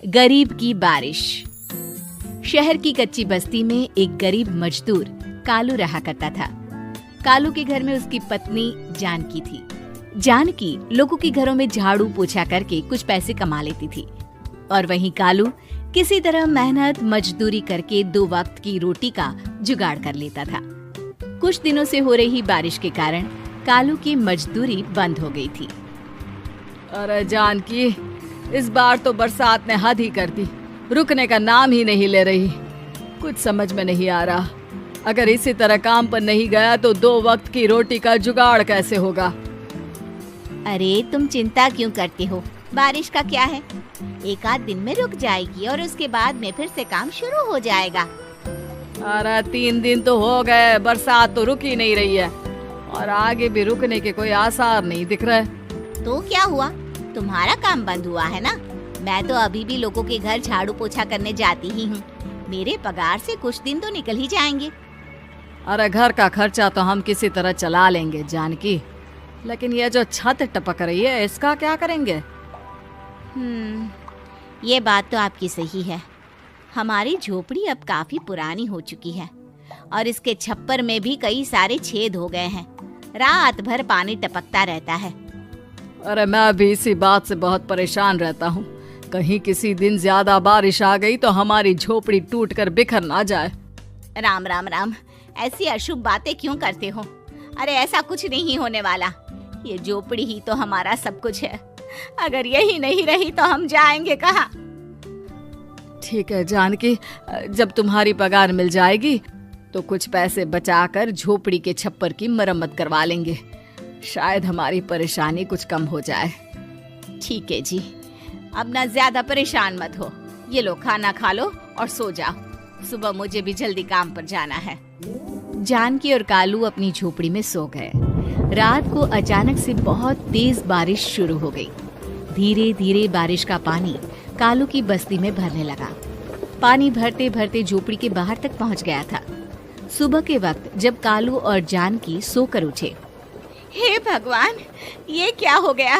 गरीब की बारिश। शहर की कच्ची बस्ती में एक गरीब मजदूर कालू रहा करता था। कालू के घर में उसकी पत्नी जानकी थी। जानकी लोगों के घरों में झाड़ू पोछा करके कुछ पैसे कमा लेती थी और वहीं कालू किसी तरह मेहनत मजदूरी करके 2 वक्त की रोटी का जुगाड़ कर लेता था। कुछ दिनों से हो रही बारिश के कारण कालू की मजदूरी बंद हो गई थी। अरे जानकी, इस बार तो बरसात ने हद ही कर दी, रुकने का नाम ही नहीं ले रही। कुछ समझ में नहीं आ रहा, अगर इसी तरह काम पर नहीं गया तो 2 वक्त की रोटी का जुगाड़ कैसे होगा। अरे तुम चिंता क्यों करते हो, बारिश का क्या है, 1 आध दिन में रुक जाएगी और उसके बाद में फिर से काम शुरू हो जाएगा। अरे 3 दिन तो हो गए, बरसात तो रुक ही नहीं रही है और आगे भी रुकने के कोई आसार नहीं दिख रहे। तो क्या हुआ, तुम्हारा काम बंद हुआ है ना? मैं तो अभी भी लोगों के घर झाड़ू पोछा करने जाती ही हूँ। मेरे पगार से कुछ दिन तो निकल ही जाएंगे। अरे घर का खर्चा तो हम किसी तरह चला लेंगे जानकी, लेकिन ये जो छत टपक रही है इसका क्या करेंगे? ये बात तो आपकी सही है। हमारी झोपड़ी अब काफी पुरानी हो चुकी है और इसके छप्पर में भी कई सारे छेद हो गए हैं। रात भर पानी टपकता रहता है। अरे मैं भी इसी बात से बहुत परेशान रहता हूँ। कहीं किसी दिन ज्यादा बारिश आ गई तो हमारी झोपड़ी टूटकर बिखर ना जाए। राम राम राम, ऐसी अशुभ बातें क्यों करते हो? अरे ऐसा कुछ नहीं होने वाला। ये झोपड़ी ही तो हमारा सब कुछ है। अगर यही नहीं रही तो हम जाएंगे कहाँ? ठीक है जानकी, जब तुम्हारी पगार मिल जाएगी तो कुछ पैसे बचाकर झोपड़ी के छप्पर की मरम्मत करवा लेंगे। शायद हमारी परेशानी कुछ कम हो जाए। ठीक है जी, अब ना ज्यादा परेशान मत हो। ये लो, खाना खा लो और सो जाओ, सुबह मुझे भी जल्दी काम पर जाना है। जानकी और कालू अपनी झोपड़ी में सो गए। रात को अचानक से बहुत तेज बारिश शुरू हो गई। धीरे धीरे बारिश का पानी कालू की बस्ती में भरने लगा। पानी भरते भरते झोपड़ी के बाहर तक पहुंच गया था। सुबह के वक्त जब कालू और जानकी सोकर उठे, हे भगवान, ये क्या हो गया?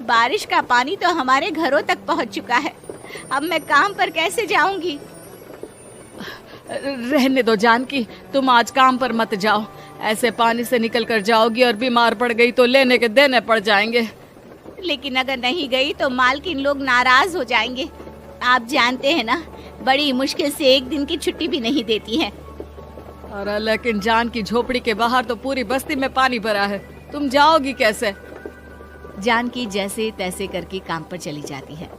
बारिश का पानी तो हमारे घरों तक पहुंच चुका है। अब मैं काम पर कैसे जाऊंगी? रहने दो जानकी, तुम आज काम पर मत जाओ। ऐसे पानी से निकल कर जाओगी और बीमार पड़ गई तो लेने के देने पड़ जाएंगे। लेकिन अगर नहीं गई तो मालकिन लोग नाराज हो जाएंगे। आप जानते हैं ना, बड़ी मुश्किल से 1 दिन की छुट्टी भी नहीं देती है। अरे लेकिन जानकी, झोपड़ी के बाहर तो पूरी बस्ती में पानी भरा है, तुम जाओगी कैसे? जानकी जैसे तैसे करके काम पर चली जाती है,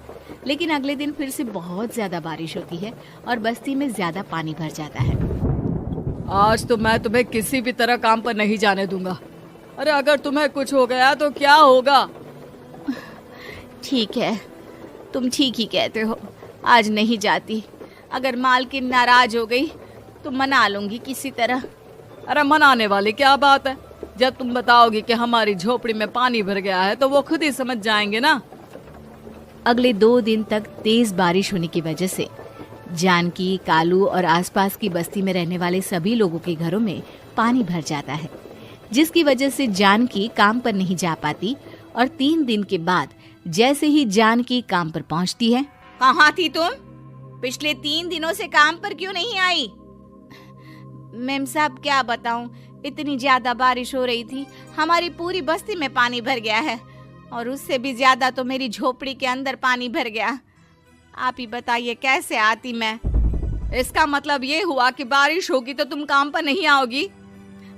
लेकिन अगले दिन फिर से बहुत ज्यादा बारिश होती है और बस्ती में ज्यादा पानी भर जाता है। आज तो मैं तुम्हें किसी भी तरह काम पर नहीं जाने दूंगा। अरे अगर तुम्हें कुछ हो गया तो क्या होगा? ठीक है, तुम ठीक ही कहते हो, आज नहीं जाती। अगर मालकिन नाराज हो गई तो मना लूंगी किसी तरह। अरे मनाने वाली क्या बात है, जब तुम बताओगी कि हमारी झोपड़ी में पानी भर गया है तो वो खुद ही समझ जाएंगे ना। अगले 2 दिन तक तेज बारिश होने की वजह से जानकी, कालू और आसपास की बस्ती में रहने वाले सभी लोगों के घरों में पानी भर जाता है, जिसकी वजह से जानकी काम पर नहीं जा पाती। और 3 दिन के बाद जैसे ही जानकी काम पर पहुंचती है, कहाँ थी तुम? पिछले 3 दिनों से काम पर क्यों नहीं आई? मेम साहब, क्या बताऊं, इतनी ज्यादा बारिश हो रही थी, हमारी पूरी बस्ती में पानी भर गया है और उससे भी ज्यादा तो मेरी झोपड़ी के अंदर पानी भर गया। आप ही बताइए कैसे आती मैं? इसका मतलब ये हुआ कि बारिश होगी तो तुम काम पर नहीं आओगी?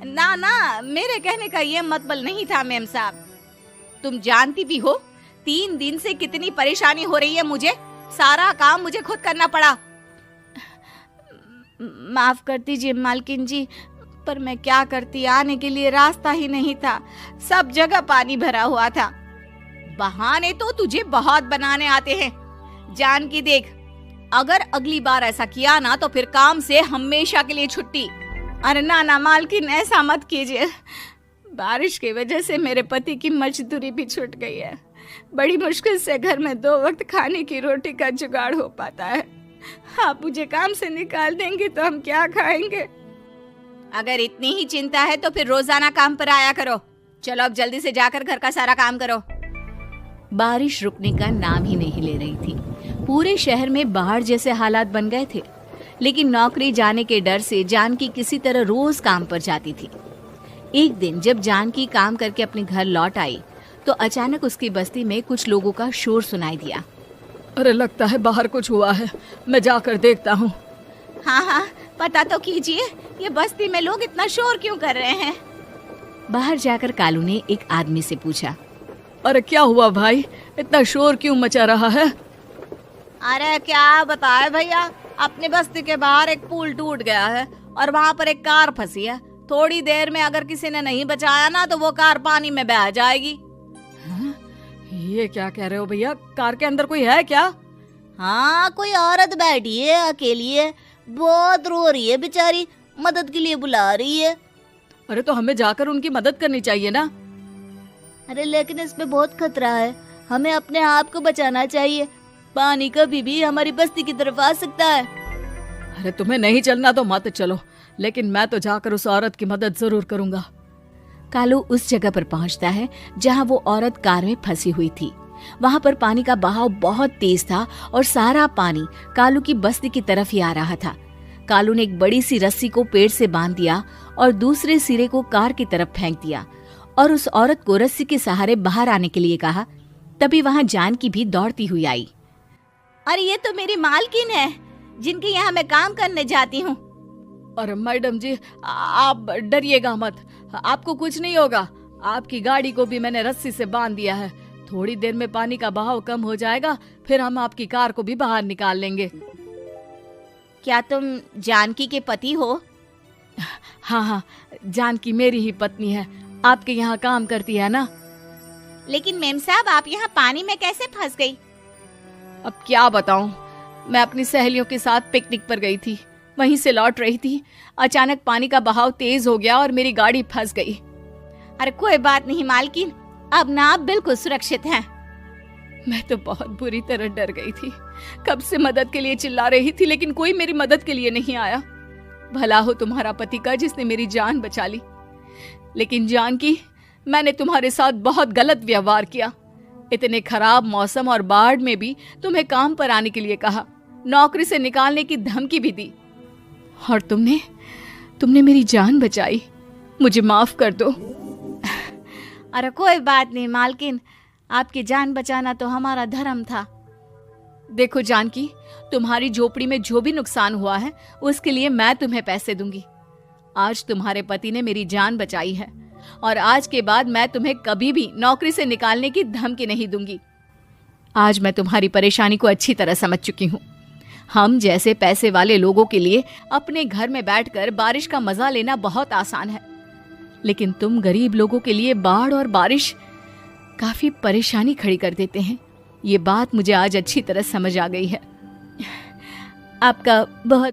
ना ना, मेरे कहने का ये मतलब नहीं था मेम साहब। तुम जानती भी हो 3 दिन से कितनी परेशानी हो रही है मुझे। सारा काम मुझे खुद करना पड़ा। माफ कर दीजिए मालकिन जी, पर मैं क्या करती, आने के लिए रास्ता ही नहीं था, सब जगह पानी भरा हुआ था। बहाने तो तुझे बहुत बनाने आते हैं। जानकी देख, अगर अगली बार ऐसा किया ना तो फिर काम से हमेशा के लिए छुट्टी। अरे ना ना मालकिन, ऐसा मत कीजिए। बारिश की वजह से मेरे पति की मजदूरी भी छूट गई है। बड़ी मुश्किल से घर में 2 वक्त खाने की रोटी का जुगाड़ हो पाता है। आप मुझे काम से निकाल देंगे तो हम क्या खाएंगे? अगर इतनी ही चिंता है तो फिर रोजाना काम पर आया करो। चलो अब जल्दी से जाकर घर का सारा काम करो। बारिश रुकने का नाम ही नहीं ले रही थी। पूरे शहर में बाढ़ जैसे हालात बन गए थे, लेकिन नौकरी जाने के डर से जानकी किसी तरह रोज काम पर जाती थी। एक दिन जब जानकी काम करके अपने घर लौट आई तो अचानक उसकी बस्ती में कुछ लोगों का शोर सुनाई दिया। अरे लगता है बाहर कुछ हुआ है, मैं जाकर देखता हूँ। हाँ हाँ, पता तो कीजिए, ये बस्ती में लोग इतना शोर क्यों कर रहे हैं। बाहर जाकर कालू ने एक आदमी से पूछा, अरे क्या हुआ भाई, इतना शोर क्यों मचा रहा है? अरे क्या बताए भैया, अपनी बस्ती के बाहर एक पुल टूट गया है और वहाँ पर एक कार फंसी है। थोड़ी देर में अगर किसी ने नहीं बचाया ना तो वो कार पानी में बह जाएगी। हाँ? ये क्या कह रहे हो भैया, कार के अंदर कोई है क्या? हाँ, कोई औरत बैठी है, अकेली है, बहुत रो रही है बेचारी, मदद के लिए बुला रही है। अरे तो हमें जाकर उनकी मदद करनी चाहिए ना। अरे लेकिन इसमें बहुत खतरा है, हमें अपने आप को बचाना चाहिए। पानी कभी भी हमारी बस्ती की तरफ आ सकता है। अरे तुम्हें नहीं चलना तो मत चलो, लेकिन मैं तो जाकर उस औरत की मदद जरूर करूंगा। कालू उस जगह पर पहुंचता है जहां वो औरत कार में फंसी हुई थी। वहां पर पानी का बहाव बहुत तेज था और सारा पानी कालू की बस्ती की तरफ ही आ रहा था। कालू ने एक बड़ी सी रस्सी को पेड़ से बांध दिया और दूसरे सिरे को कार की तरफ फेंक दिया और उस औरत को रस्सी के सहारे बाहर आने के लिए कहा। तभी वहां जानकी भी दौड़ती हुई आई। अरे ये तो मेरी मालकिन है, जिनके यहाँ मैं काम करने जाती हूँ। अरे मैडम जी, आप डरिएगा मत, आपको कुछ नहीं होगा। आपकी गाड़ी को भी मैंने रस्सी से बांध दिया है। थोड़ी देर में पानी का बहाव कम हो जाएगा, फिर हम आपकी कार को भी बाहर निकाल लेंगे। क्या तुम जानकी के पति हो? हाँ हाँ, जानकी मेरी ही पत्नी है, आपके यहाँ काम करती है ना। लेकिन मेम साहब, आप यहाँ पानी में कैसे फंस गई? अब क्या बताऊं, मैं अपनी सहेलियों के साथ पिकनिक पर गई थी, वहीं से लौट रही थी। अचानक पानी का बहाव तेज हो गया और मेरी गाड़ी फंस गई। अरे कोई बात नहीं मालकिन, अब ना आप बिल्कुल सुरक्षित हैं। मैं तो बहुत बुरी तरह डर गई थी, कब से मदद के लिए चिल्ला रही थी, लेकिन कोई मेरी मदद के लिए नहीं आया। भला हो तुम्हारा पति का जिसने मेरी जान बचा ली। लेकिन जानकी, मैंने तुम्हारे साथ बहुत गलत व्यवहार किया। इतने खराब मौसम और बाढ़ में भी तुम्हें काम पर आने के लिए कहा, नौकरी से निकालने की धमकी भी दी, और तुमने मेरी जान बचाई। मुझे माफ कर दो। अरे कोई बात नहीं मालकिन, आपकी जान बचाना तो हमारा धर्म था। देखो जानकी, तुम्हारी झोपड़ी में जो भी नुकसान हुआ है उसके लिए मैं तुम्हें पैसे दूंगी। आज तुम्हारे पति ने मेरी जान बचाई है और आज के बाद मैं तुम्हें कभी भी नौकरी से निकालने की धमकी नहीं दूंगी। आज मैं तुम्हारी परेशानी को अच्छी तरह समझ चुकी हूँ। हम जैसे पैसे वाले लोगों के लिए अपने घर में बैठकर बारिश का मजा लेना बहुत आसान है, लेकिन तुम गरीब लोगों के लिए बाढ़ और बारिश काफी परेशानी खड़ी कर देते हैं। ये बात मुझे आज अच्छी तरह समझ आ गई है। आपका बहुत